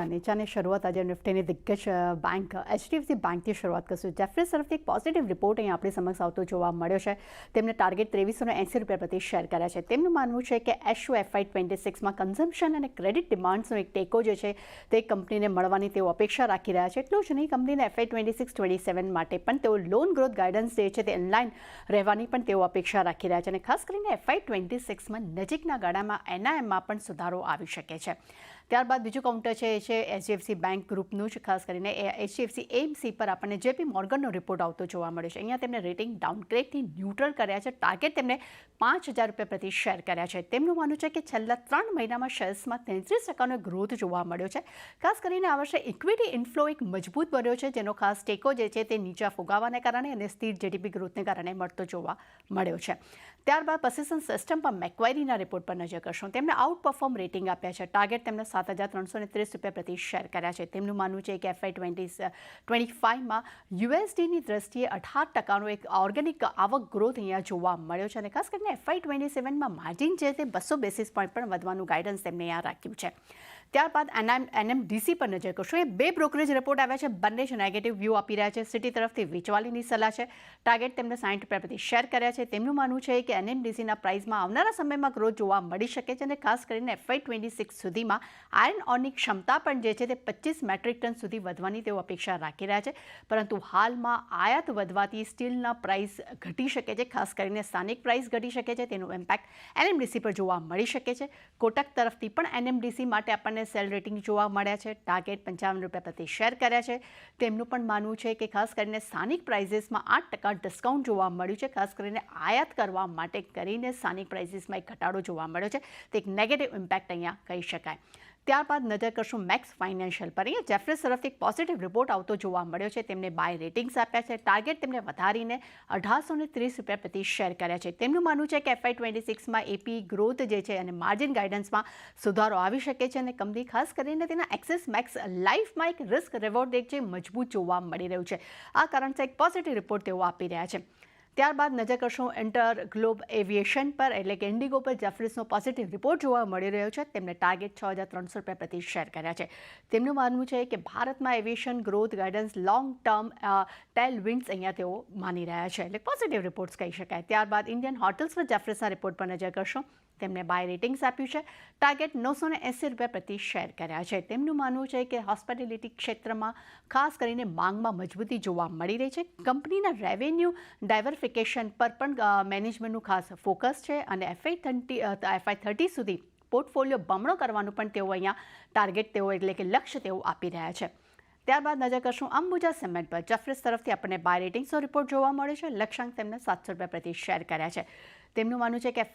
નીચાની શરૂઆત આજે નિફ્ટીની દિગ્ગજ બેંક એચડીએફસી બેંકથી શરૂઆત કરશું. જેફરીઝ તરફથી એક પોઝિટિવ રિપોર્ટ અહીં આપણી સમક્ષ આવતો જોવા મળ્યો છે. તેમને ટાર્ગેટ 2380 પ્રતિ શેર કર્યા છે. તેમનું માનવું છે કે એશઓ FY26માં કન્ઝમ્પશન અને ક્રેડિટ ડિમાન્ડ્સનો એક ટેકો જે છે તે કંપનીને મળવાની તેઓ અપેક્ષા રાખી રહ્યા છે. એટલું જ નહીં, કંપનીને FY26-27 માટે પણ તેઓ લોન ગ્રોથ ગાઇડન્સ જે છે તે ઇનલાઇન રહેવાની પણ તેઓ અપેક્ષા રાખી રહ્યા છે. અને ખાસ કરીને FY26માં નજીકના ગાળામાં NIMમાં પણ સુધારો આવી શકે છે. ત્યારબાદ બીજું કાઉન્ટર છે એચડીએફસી બેંક ગ્રુપનું જ. ખાસ કરીને એચડીએફસી એએમસી પર આપણને જેપી મોર્ગનનો રિપોર્ટ આવતો જોવા મળ્યો છે. અહીંયા તેમને રેટિંગ ડાઉનગ્રેડથી ન્યુટ્રલ કર્યા છે. ટાર્ગેટ તેમને ₹5000 પ્રતિ શેર કર્યા છે. તેમનું માનવું છે કે છેલ્લા 3 મહિનામાં શેર્સમાં 33% ગ્રોથ જોવા મળ્યો છે. ખાસ કરીને આ વર્ષે ઇક્વિટી ઇન્ફ્લો એક મજબૂત બન્યો છે, જેનો ખાસ ટેકો જે છે તે નીચા ફુગાવાને કારણે અને સ્થિર જીડીપી ગ્રોથને કારણે મળતો જોવા મળ્યો છે. ત્યારબાદ પર્સિસ્ટન્ટ સિસ્ટમ પર મેક્વાયરીના રિપોર્ટ પર નજર કરશું. તેમને આઉટ પરફોર્મ રેટિંગ આપ્યા છે. ટાર્ગેટ તેમને ₹7330 પ્રતિ શેર કર્યા છે. તેમનું માનવું છે કે FY25માં યુએસડીની દ્રષ્ટિએ 18%નો એક ઓર્ગેનિક આવક ગ્રોથ અહીંયા જોવા મળ્યો છે. અને ખાસ કરીને FY27માં માર્જિન છે તે 200 બેસિસ પોઈન્ટ પણ વધવાનું ગાઇડન્સ તેમને અહીંયા રાખ્યું છે. ત્યારબાદ NMDC પર નજર કરશું. એ 2 બ્રોકરેજ રિપોર્ટ આવ્યા છે. બંને જ નેગેટિવ વ્યૂ આપી રહ્યા છે. સિટી તરફથી વેચવાલીની સલાહ છે. ટાર્ગેટ તેમને ₹60 પ્રતિ શેર કર્યા છે. તેમનું માનવું છે કે NMDCના પ્રાઇસમાં આવનારા સમયમાં ગ્રોથ જોવા મળી શકે છે. અને ખાસ કરીને FY26 સુધીમાં આયર્ન ઓરની ક્ષમતા પણ જે છે તે 25 મેટ્રિક ટન સુધી વધવાની તેઓ અપેક્ષા રાખી રહ્યા છે. પરંતુ હાલમાં આયાત વધવાથી સ્ટીલના પ્રાઇસ ઘટી શકે છે. ખાસ કરીને સ્થાનિક પ્રાઇસ ઘટી શકે છે. તેનું ઇમ્પેક્ટ NMDC પર જોવા મળી શકે છે. કોટક તરફથી પણ NMDC માટે આપણને સેલ રેટિંગ જોવા મળ્યા છે. ટાર્ગેટ ₹55 પ્રતિ શેર કર્યા છે. તેમનું પણ માનવું છે કે ખાસ કરીને સ્થાનિક પ્રાઇઝીસમાં 8% ડિસ્કાઉન્ટ જોવા મળ્યું છે. ખાસ કરીને આયાત કરવા માટે કરીને સ્થાનિક પ્રાઇઝીસમાં એક ઘટાડો જોવા મળ્યો છે. તે એક નેગેટિવ ઇમ્પેક્ટ અહીંયા કહી શકાય. ત્યારબાદ નજર કરશું મેક્સ ફાઇનાન્શિયલ પર. અહીંયા જેફરીઝ તરફથી એક પોઝિટિવ રિપોર્ટ આવતો જોવા મળ્યો છે. તેમને બાય રેટિંગ્સ આપ્યા છે. ટાર્ગેટ તેમને વધારીને ₹1830 પ્રતિ શેર કર્યા છે. તેમનું માનવું છે કે FY26માં એપી ગ્રોથ જે છે અને માર્જિન ગાઇડન્સમાં સુધારો આવી શકે છે. અને કંપની ખાસ કરીને તેના એક્સિસ મેક્સ લાઈફમાં એક રિસ્ક રિવોર્ડ એક જે મજબૂત જોવા મળી રહ્યું છે. આ કારણથી એક પોઝિટિવ રિપોર્ટ તેઓ આપી રહ્યા છે. ત્યારબાદ નજર કરશું ઇન્ટર ગ્લોબ એવિએશન પર, એટલે કે ઇન્ડિગો પર. જેફરીઝનો પોઝિટિવ રિપોર્ટ જોવા મળી રહ્યો છે. તેમને ટાર્ગેટ ₹6300 પ્રતિ શેર કર્યા છે. તેમનું માનવું છે કે ભારતમાં aviation growth guidance long term tail winds અહીંયા તેઓ માની રહ્યા છે. એટલે પોઝિટિવ રિપોર્ટ્સ કહી શકાય. ત્યારબાદ ઇન્ડિયન હોટલ્સ પર જેફરીઝના રિપોર્ટ પર નજર કરશું. તેમને બાય રેટિંગ્સ આપ્યું છે. ટાર્ગેટ ₹980 પ્રતિ શેર કર્યા છે. તેમનું માનવું છે કે હોસ્પિટાલિટી ક્ષેત્રમાં ખાસ કરીને માંગમાં મજબૂતી જોવા મળી રહી છે. કંપનીના રેવન્યુ ડાયવર્ફિકેશન પર પણ મેનેજમેન્ટનું ખાસ ફોકસ છે. અને FY30 સુધી પોર્ટફોલિયો બમણો કરવાનું પણ તેઓ અહીંયા ટાર્ગેટ તેઓ એટલે કે લક્ષ્ય તેઓ આપી રહ્યા છે. ત્યારબાદ નજર કરશું અંબુજા સિમેન્ટ પર. જેફરીઝ તરફથી આપણને બાય રેટિંગ્સનો રિપોર્ટ જોવા મળ્યો છે. લક્ષ્યાંક તેમને ₹700 પ્રતિ શેર કર્યા છે. તેમનું માનવું છે કે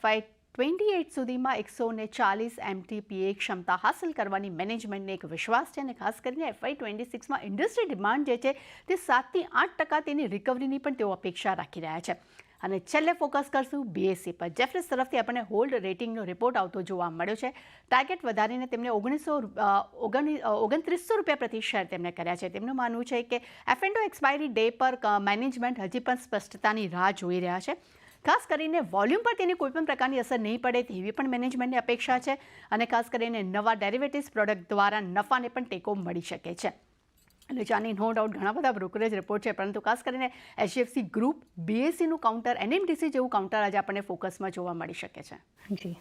FY28 સુધીમાં 140 MTPA ક્ષમતા હાંસલ કરવાની મેનેજમેન્ટને એક વિશ્વાસ છે. અને ખાસ કરીને FY26માં ઇન્ડસ્ટ્રી ડિમાન્ડ જે છે તે 7 થી 8% તેની રિકવરીની પણ તેઓ અપેક્ષા રાખી રહ્યા છે. અને છેલ્લે ફોકસ કરશું BSE પર. જેફરીઝ તરફથી આપણને હોલ્ડ રેટિંગનો રિપોર્ટ આવતો જોવા મળ્યો છે. ટાર્ગેટ વધારીને તેમને ₹2900 પ્રતિ શેર તેમને કર્યા છે. તેમનું માનવું છે કે F&O એક્સપાયરી ડે પર મેનેજમેન્ટ હજી પણ સ્પષ્ટતાની રાહ જોઈ રહ્યા છે. ખાસ કરીને વોલ્યુમ પર તેની કોઈપણ પ્રકારની અસર નહીં પડે તેવી પણ મેનેજમેન્ટની અપેક્ષા છે. અને ખાસ કરીને નવા ડેરિવેટિવ્સ પ્રોડક્ટ દ્વારા નફાને પણ ટેકો મળી શકે છે. એટલે જાની નો ડાઉટ ઘણા બધા બ્રોકરેજ રિપોર્ટ છે, પરંતુ ખાસ કરીને એચડીએફસી ગ્રુપ, BSEનું કાઉન્ટર, NMDC જેવું કાઉન્ટર આજે આપણને ફોકસમાં જોવા મળી શકે છે. જી.